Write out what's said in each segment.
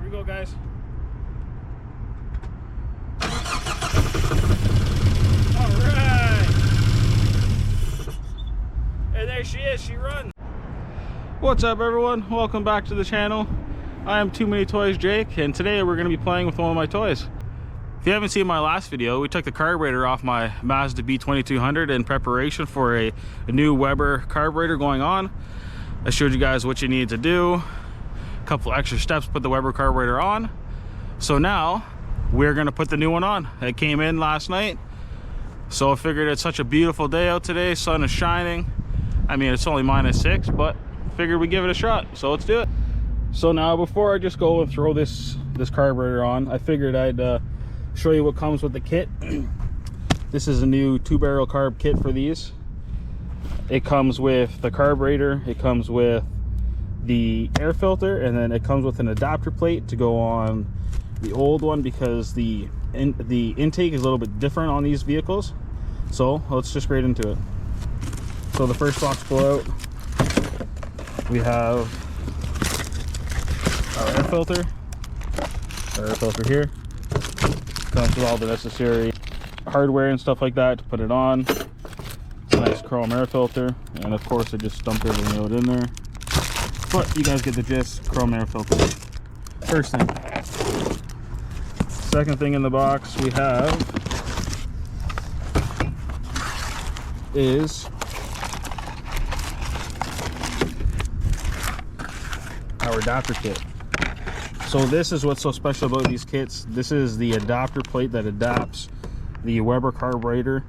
we go, guys. All right. And there she is. She runs. What's up, everyone? Welcome back to the channel. I am Too Many Toys Jake, and today we're going to be playing with one of my toys. If you haven't seen my last video, we took the carburetor off my Mazda b2200 in preparation for a new Weber carburetor going on. I showed you guys what you need to do, a couple extra steps to put the Weber carburetor on. So now we're going to put the new one on. It came in last night, so I figured it's such a beautiful day out today. Sun is shining. I mean, it's only -6, but figured we'd give it a shot, so let's do it. So now, before I just go and throw this carburetor on, I figured I'd show you what comes with the kit. This is a new 2-barrel carb kit for these. It comes with the carburetor, it comes with the air filter, and then it comes with an adapter plate to go on the old one because the intake is a little bit different on these vehicles. So let's just get into it. So the first box pull out, we have our air filter. Our air filter here comes with all the necessary hardware and stuff like that to put it on. It's a nice chrome air filter, and of course I just dumped everything out in there, but you guys get the gist. Chrome air filter, first thing. Second thing in the box we have is our adapter kit. So this is what's so special about these kits. This is the adapter plate that adapts the Weber carburetor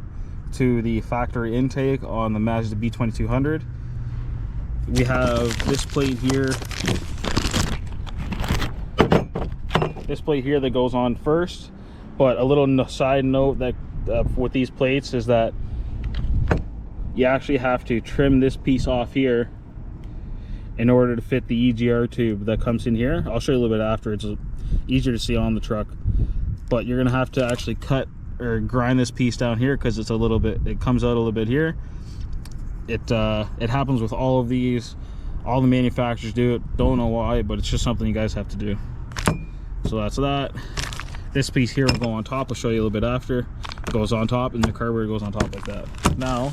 to the factory intake on the Mazda b2200. We have this plate here. This plate here that goes on first, but a little side note that with these plates is that you actually have to trim this piece off here in order to fit the EGR tube that comes in here. I'll show you a little bit after. It's easier to see on the truck, but you're gonna have to actually cut or grind this piece down here because it's a little bit, it comes out a little bit here. It happens with all of these. All the manufacturers do it. Don't know why, but it's just something you guys have to do. So that's that. This piece here will go on top. I'll show you a little bit after. It goes on top, and the carburetor goes on top like that. Now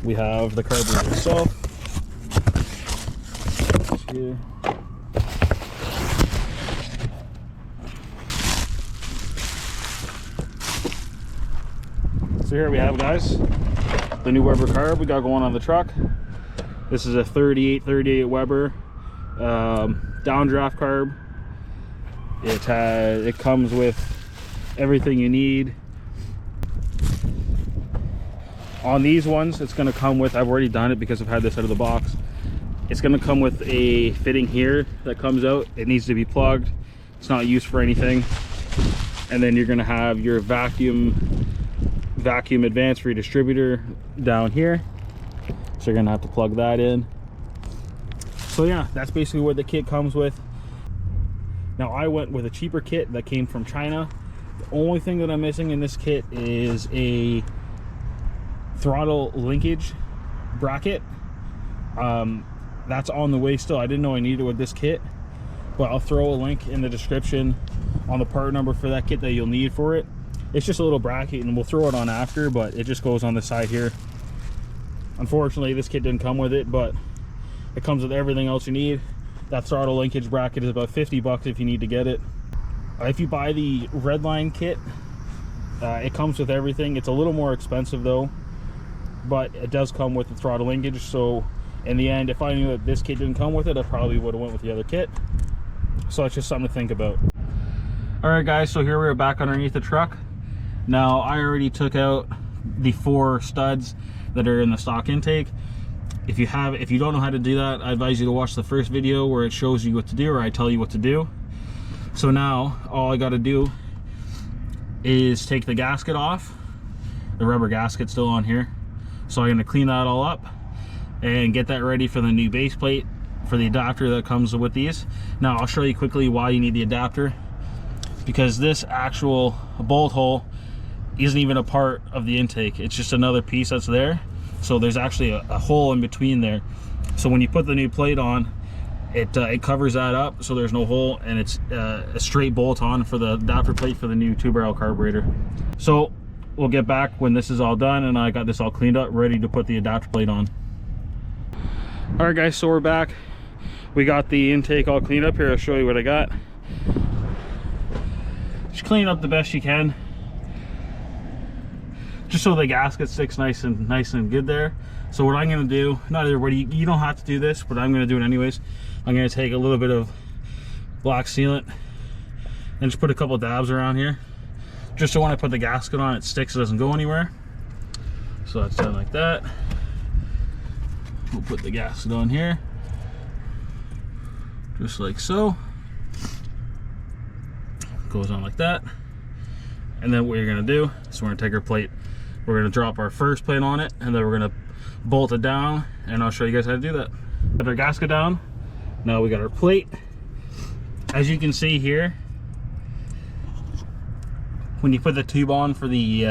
we have the carburetor itself. Here. So here we have, guys, the new Weber carb we got going on the truck. This is a 38 Weber downdraft carb. It comes with everything you need. On these ones, it's going to come with, I've already done it because I've had this out of the box. It's going to come with a fitting here that comes out. It needs to be plugged. It's not used for anything. And then you're going to have your vacuum advance for your distributor down here. So you're going to have to plug that in. So yeah, that's basically what the kit comes with. Now I went with a cheaper kit that came from China. The only thing that I'm missing in this kit is a throttle linkage bracket. That's on the way still. I didn't know I needed it with this kit, but I'll throw a link in the description on the part number for that kit that you'll need for it. It's just a little bracket, and we'll throw it on after, but it just goes on the side here. Unfortunately, this kit didn't come with it, but it comes with everything else you need. That throttle linkage bracket is about 50 bucks if you need to get it. If you buy the Redline kit, it comes with everything. It's a little more expensive though, but it does come with the throttle linkage. So in the end, if I knew that this kit didn't come with it, I probably would have went with the other kit. So it's just something to think about. All right, guys, so here we're back underneath the truck. Now I already took out the 4 studs that are in the stock intake. If you don't know how to do that, I advise you to watch the first video where it shows you what to do, or I tell you what to do. So now all I got to do is take the gasket off. The rubber gasket's still on here, so I'm going to clean that all up and get that ready for the new base plate for the adapter that comes with these. Now I'll show you quickly why you need the adapter, because this actual bolt hole isn't even a part of the intake. It's just another piece that's there. So there's actually a hole in between there. So when you put the new plate on, It covers that up so there's no hole, and it's a straight bolt on for the adapter plate for the new 2-barrel carburetor. So we'll get back when this is all done and I got this all cleaned up, ready to put the adapter plate on. All right guys, so we're back. We got the intake all cleaned up. Here, I'll show you what I got. Just clean up the best you can, just so the gasket sticks nice and good there. So what I'm going to do, not everybody, you don't have to do this, but I'm going to do it anyways. I'm going to take a little bit of black sealant and just put a couple dabs around here, just so when I put the gasket on, it sticks, it doesn't go anywhere. So that's done like that. We'll put the gasket on here, just like so. Goes on like that. And then what you're going to do is we're going to take our plate, we're going to drop our first plate on it, and then we're going to bolt it down, and I'll show you guys how to do that. Put our gasket down. Now we got our plate. As you can see here, when you put the tube on for the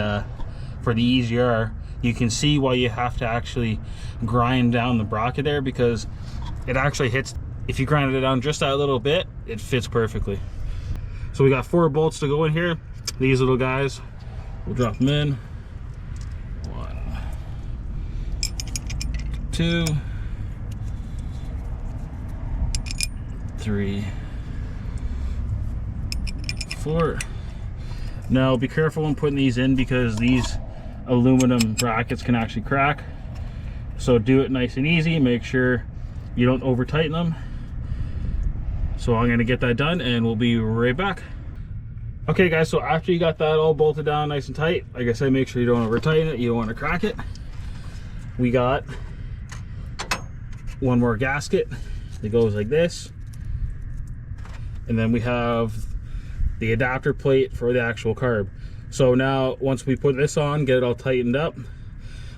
EGR, you can see why you have to actually grind down the bracket there, because it actually hits. If you grind it down just that little bit, it fits perfectly. So we got 4 bolts to go in here. These little guys, we'll drop them in. 1, 2, 3, 4. Now be careful when putting these in, because these aluminum brackets can actually crack. So do it nice and easy. Make sure you don't over tighten them. So I'm gonna get that done and we'll be right back. Okay guys, so after you got that all bolted down nice and tight, like I said, make sure you don't over tighten it, you don't want to crack it. We got one more gasket that goes like this, and then we have the adapter plate for the actual carb. So now once we put this on, get it all tightened up,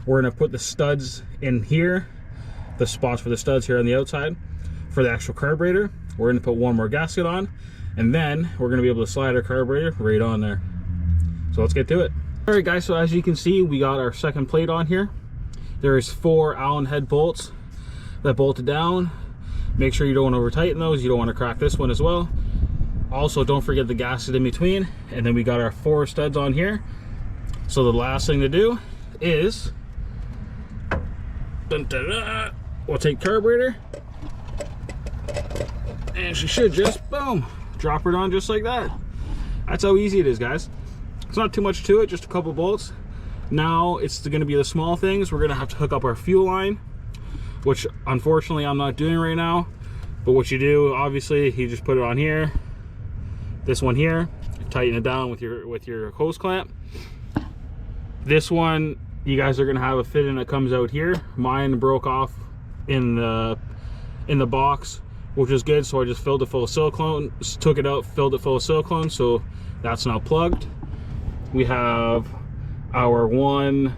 we're gonna put the studs in here, the spots for the studs here on the outside for the actual carburetor. We're gonna put one more gasket on, and then we're gonna be able to slide our carburetor right on there. So let's get to it. All right guys, so as you can see, we got our second plate on here. There is 4 Allen head bolts that bolted down. Make sure you don't want to over tighten those. You don't want to crack this one as well. Also, don't forget the gasket in between. And then we got our 4 studs on here. So the last thing to do is, we'll take carburetor, and she should just, boom, drop it on just like that. That's how easy it is, guys. It's not too much to it, just a couple bolts. Now it's going to be the small things. We're going to have to hook up our fuel line, which unfortunately I'm not doing right now. But what you do, obviously, you just put it on here, this one here, tighten it down with your hose clamp. This one, you guys are going to have a fit in that comes out here. Mine broke off in the box, which is good, so I just filled it full of silicone, took it out, filled it full of silicone, so that's now plugged. We have our one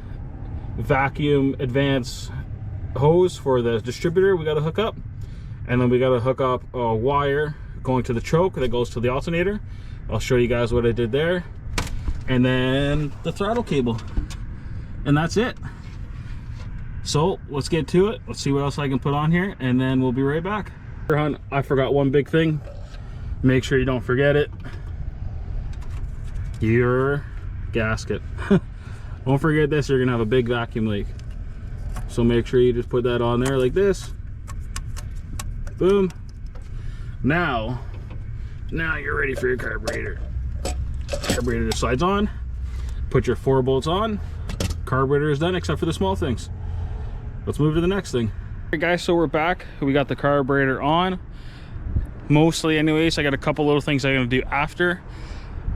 vacuum advance hose for the distributor we got to hook up, and then we got to hook up a wire going to the choke that goes to the alternator. I'll show you guys what I did there, and then the throttle cable, and that's it. So let's get to it. Let's see what else I can put on here, and then we'll be right back. I forgot one big thing. Make sure you don't forget it. Your gasket. Don't forget this, you're gonna have a big vacuum leak. So make sure you just put that on there like this. Boom. Now you're ready for your carburetor. Carburetor just slides on. Put your 4 bolts on. Carburetor is done, except for the small things. Let's move to the next thing. Alright guys, so we're back. We got the carburetor on. Mostly anyways, I got a couple little things I'm gonna do after.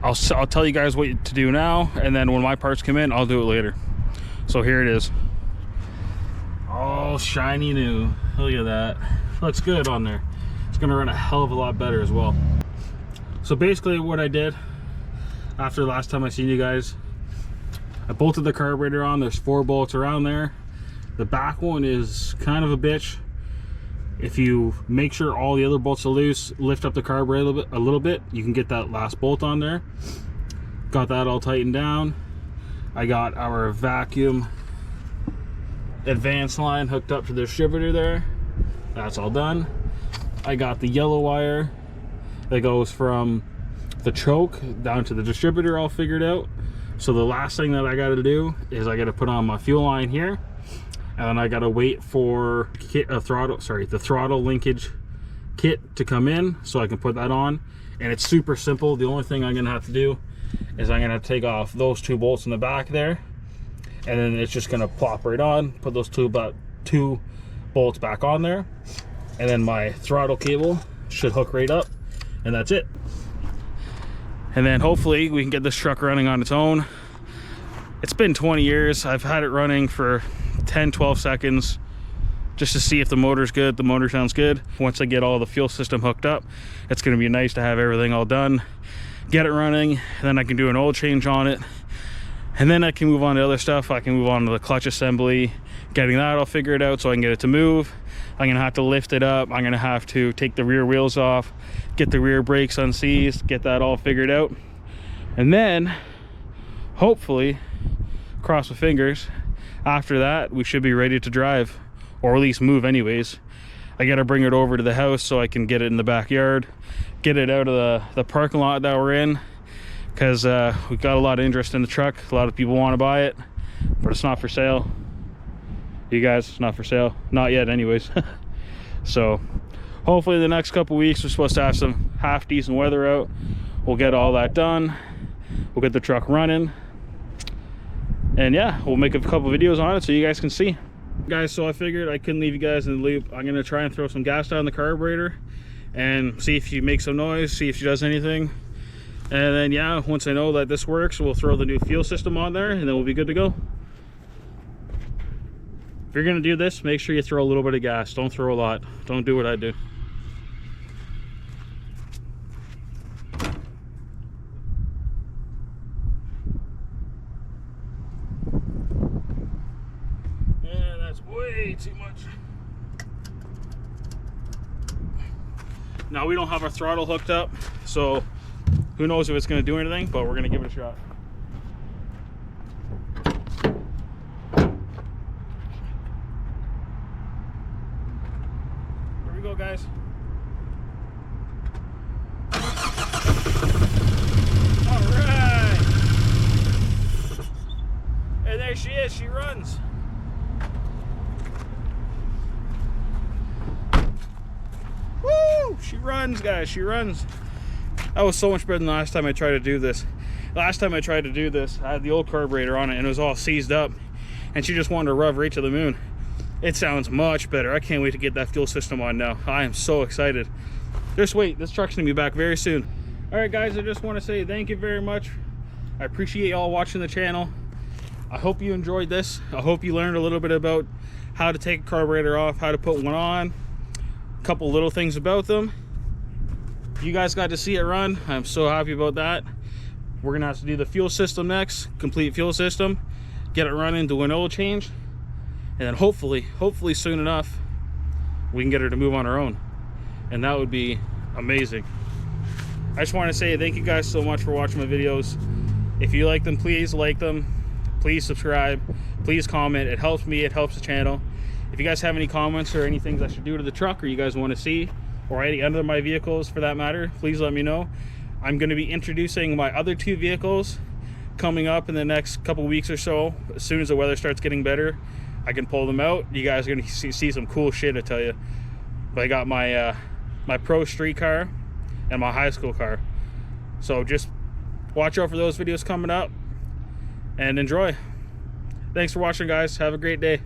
I'll tell you guys what to do now, and then when my parts come in, I'll do it later. So here it is. All shiny new. Look at that. Looks good on there. It's gonna run a hell of a lot better as well. So basically what I did after the last time I seen you guys, I bolted the carburetor on. There's 4 bolts around there. The back one is kind of a bitch. If you make sure all the other bolts are loose, lift up the carburetor a little bit, you can get that last bolt on there. Got that all tightened down. I got our vacuum advance line hooked up to the distributor there. That's all done. I got the yellow wire that goes from the choke down to the distributor all figured out. So the last thing that I got to do is I got to put on my fuel line here, and then I got to wait for the throttle linkage kit to come in so I can put that on. And it's super simple. The only thing I'm gonna have to do is I'm gonna take off those 2 bolts in the back there, and then it's just gonna plop right on, put those two bolts back on there, and then my throttle cable should hook right up, and that's it. And then hopefully we can get this truck running on its own. It's been 20 years. I've had it running for 10-12 seconds just to see if the motor's good. The motor sounds good. Once I get all the fuel system hooked up, it's going to be nice to have everything all done, get it running, and then I can do an oil change on it, and then I can move on to other stuff. I can move on to the clutch assembly, getting that all figured out so I can get it to move. I'm gonna have to lift it up. I'm gonna have to take the rear wheels off, get the rear brakes unseized, get that all figured out, and then hopefully, cross my fingers, after that we should be ready to drive, or at least move anyways. I gotta bring it over to the house so I can get it in the backyard, get it out of the parking lot that we're in, because we've got a lot of interest in the truck. A lot of people want to buy it, but it's not for sale. You guys, it's not for sale. Not yet anyways. So hopefully in the next couple weeks we're supposed to have some half decent weather out. We'll get all that done. We'll get the truck running. And yeah, we'll make a couple videos on it so you guys can see. Guys, so I figured I couldn't leave you guys in the loop. I'm gonna try and throw some gas down the carburetor and see if she makes some noise, see if she does anything. And then yeah, once I know that this works, we'll throw the new fuel system on there and then we'll be good to go. If you're gonna do this, make sure you throw a little bit of gas. Don't throw a lot. Don't do what I do. Yeah, that's way too much. Now we don't have our throttle hooked up, so who knows if it's gonna do anything, but we're gonna give it a shot. Go, guys. All right, and there she is. She runs. Woo! She runs, guys. She runs. That was so much better than the last time I tried to do this. Last time I tried to do this, I had the old carburetor on it and it was all seized up, and she just wanted to rev right to the moon. It sounds much better. I can't wait to get that fuel system on now. I am so excited. Just wait, this truck's gonna be back very soon. All right, guys, I just want to say thank you very much. I appreciate y'all watching the channel. I hope you enjoyed this. I hope you learned a little bit about how to take a carburetor off, how to put one on, a couple little things about them. You guys got to see it run. I'm so happy about that. We're gonna have to do the fuel system next, complete fuel system, get it running, do an oil change, and then hopefully soon enough, we can get her to move on her own. And that would be amazing. I just want to say thank you guys so much for watching my videos. If you like them, please like them. Please subscribe. Please comment. It helps me. It helps the channel. If you guys have any comments or any things I should do to the truck or you guys want to see, or any other of my vehicles for that matter, please let me know. I'm going to be introducing my other 2 vehicles coming up in the next couple weeks or so. As soon as the weather starts getting better, I can pull them out. You guys are going to see some cool shit, I tell you. But I got my my pro street car and my high school car. So just watch out for those videos coming up and enjoy. Thanks for watching, guys. Have a great day.